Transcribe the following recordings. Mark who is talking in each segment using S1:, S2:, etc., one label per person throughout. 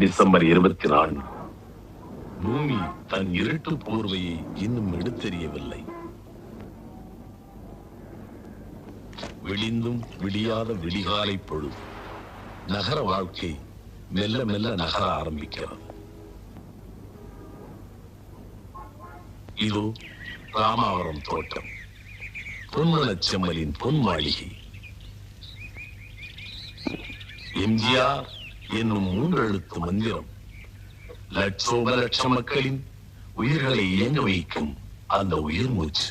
S1: December 24. பூமி தன் இருட்டு போர்வையை இன்னும் எடுத்தெறியவில்லை. விடிந்தும் விடியாத விடிகாலை பொழுது. நகர வாழ்க்கை மெல்ல மெல்ல நகர ஆரம்பிக்கிறது. இதோ ராமாவரம் தோட்டம், பொன்மனச் செம்மலின் பொன் மாளிகை. எம்ஜிஆர் என்னும் 3 எழுத்து மந்திரம் லட்சோப லட்ச மக்களின் உயிர்களை இயங்க வைக்கும் அந்த உயிர் மூச்சு.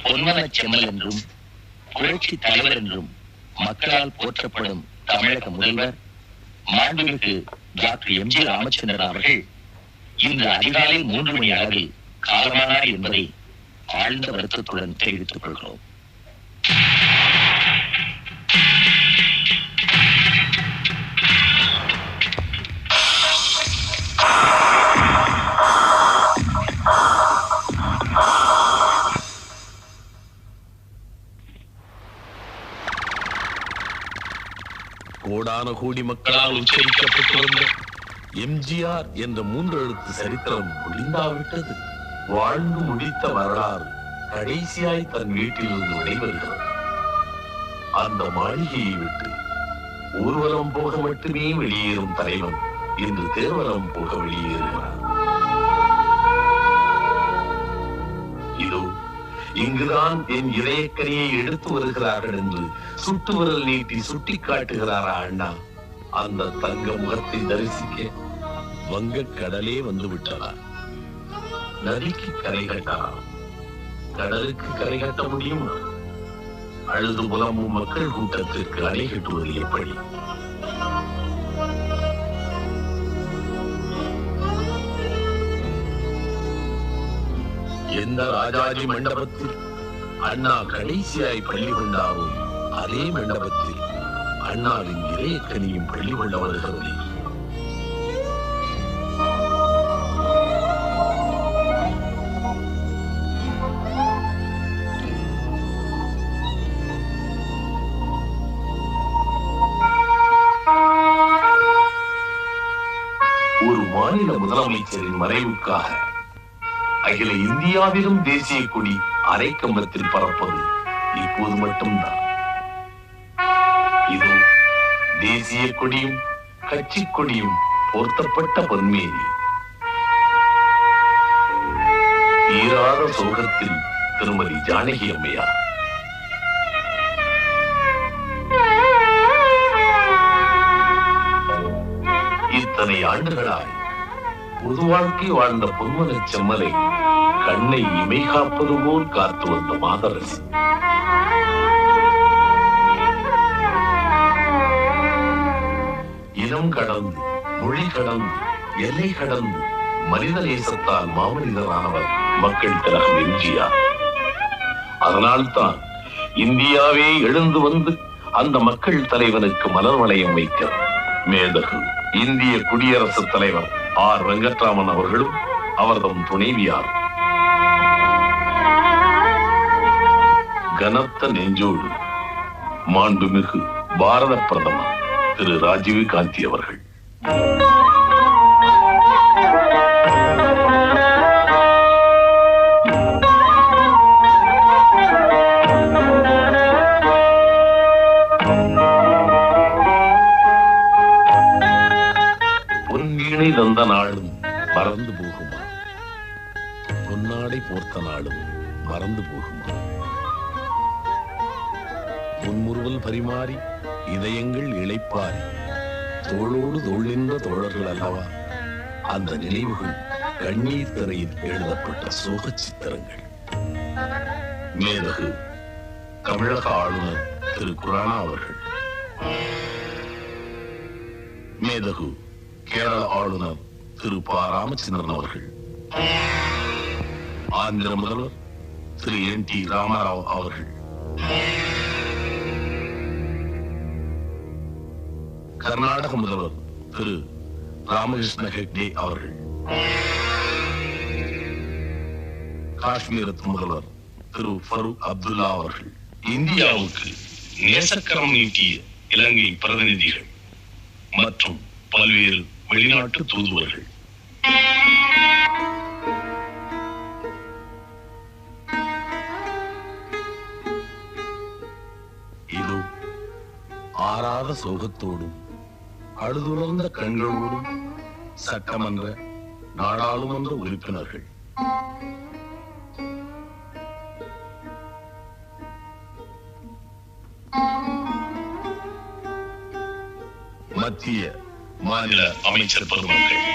S2: பொன்மனச் செம்மல் என்றும் புரட்சி தலைவர் என்றும் மக்களால் போற்றப்படும் தமிழக முதல்வர் மாண்புமிகு டாக்டர் எம்.ஜி. ராமச்சந்திரன் அவர்கள் இன்று அதிகாலை 3 மணி அளவில் காலமானார் என்பதை ஆழ்ந்த வருத்தத்துடன் தெரிவித்துக் கொள்கிறோம்.
S1: கோடான கோடி மக்களால் உச்சரிக்கப்பட்டு வந்த எம்ஜிஆர் என்ற 3 எழுத்து சரித்திரம் முடிந்தாவிட்டது. வாழ்ந்து முடித்த வரலாறு கடைசியாய் தன் வீட்டிலிருந்து விடைபெறுகிறது. அந்த மாளிகையை விட்டு ஊர்வலம் போக மட்டுமே வெளியேறும் தலைவன் இன்று தேர்வலம் போக வெளியேறுகிறார். இதோ இங்குதான் என் இதயக்கனியை எடுத்து வருகிறார்கள் என்று சுட்டு விரல் நீட்டி சுட்டி காட்டுகிறாரா அண்ணா? அந்த தங்க முகத்தை தரிசிக்க வங்கக் கடலே வந்து விட்டதா? நதிக்கு கரை கட்டலாம், கடலுக்கு கரை கட்ட முடியுமா? அழுது புலமும் மக்கள் கூட்டத்திற்கு அணை கட்டுவது எப்படி? எந்த ராஜாஜி மண்டபத்தில் அண்ணா கடைசியாய் பள்ளி கொண்டாரோ அதே மண்டபத்தில் அண்ணாவின் இதயக்கனியும் பள்ளி கொள்ள வருகிறது. ஒரு மாநில முதலமைச்சரின் மறைவுக்காக அகில இந்தியாவிலும் தேசிய கொடி அரைக்கம்பத்தில் பறப்பது இப்போது மட்டும்தான். இது தேசிய கொடியும் கட்சி கொடியும் போர்த்தப்பட்ட பொன்மேனி. தீராத சோகத்தில் திருமதி ஜானகி அம்மையார். இத்தனை ஆண்டுகளாய் பொது வாழ்க்கை வாழ்ந்த பொன்மனச் செம்மலை கண்ணை இமை காப்பது போல் காத்து வந்த மாதரசி. இனம் கடந்து, மொழி கடந்து, எல்லை கடந்து மனித நேசத்தால் மாமனிதரானவர் மக்கள் திலகம் எம்ஜிஆர். அதனால்தான் இந்தியாவே எழுந்து வந்து அந்த மக்கள் தலைவனுக்கு மலர் வளையம் வைக்கிறார். மேதகு இந்திய குடியரசுத் தலைவர் ஆர். வெங்கட்ராமன் அவர்களும் அவர்தம் துணைவியார் கனத்த நெஞ்சோடு மாண்புமிகு பாரத பிரதமர் திரு ராஜீவ் காந்தி அவர்கள். பொன்வீணை தந்த நாளும் மறந்து போகுமா? பொன்னாடை போர்த்த நாளும் மறந்து போகுமா? பொன்முறுவல் பரிமாறி இதயங்கள் இளைப்பாரி தோளோடு தோள் நின்ற தோழர்கள் அல்லவா அந்த நினைவுகள் கண்ணீர் திரையில் எழுதப்பட்ட சோக சித்திரங்கள். மேதகு தமிழக ஆளுநர் திரு குரானா அவர்கள், மேதகு கேரள ஆளுநர் திரு ப. ராமச்சந்திரன் அவர்கள், ஆந்திர முதல்வர் திரு என்.டி. ராமாராவ் அவர்கள், கர்நாடக முதல்வர் திரு ராமகிருஷ்ண ஹெக்டே அவர்கள், காஷ்மீர முதல்வர் திரு ஃபரூக் அப்துல்லா அவர்கள், இந்தியாவுக்கு நேசக்கரம் நீட்டிய இலங்கை பிரதிநிதிகள் மற்றும் பல்வேறு வெளிநாட்டு தூதுவர்கள், இதோ ஆறாத சோகத்தோடும் அழுதுணர்ந்த கண்களோடும் சட்டமன்ற நாடாளுமன்ற உறுப்பினர்கள், மத்திய மாநில அமைச்சர் பெருமக்கள்,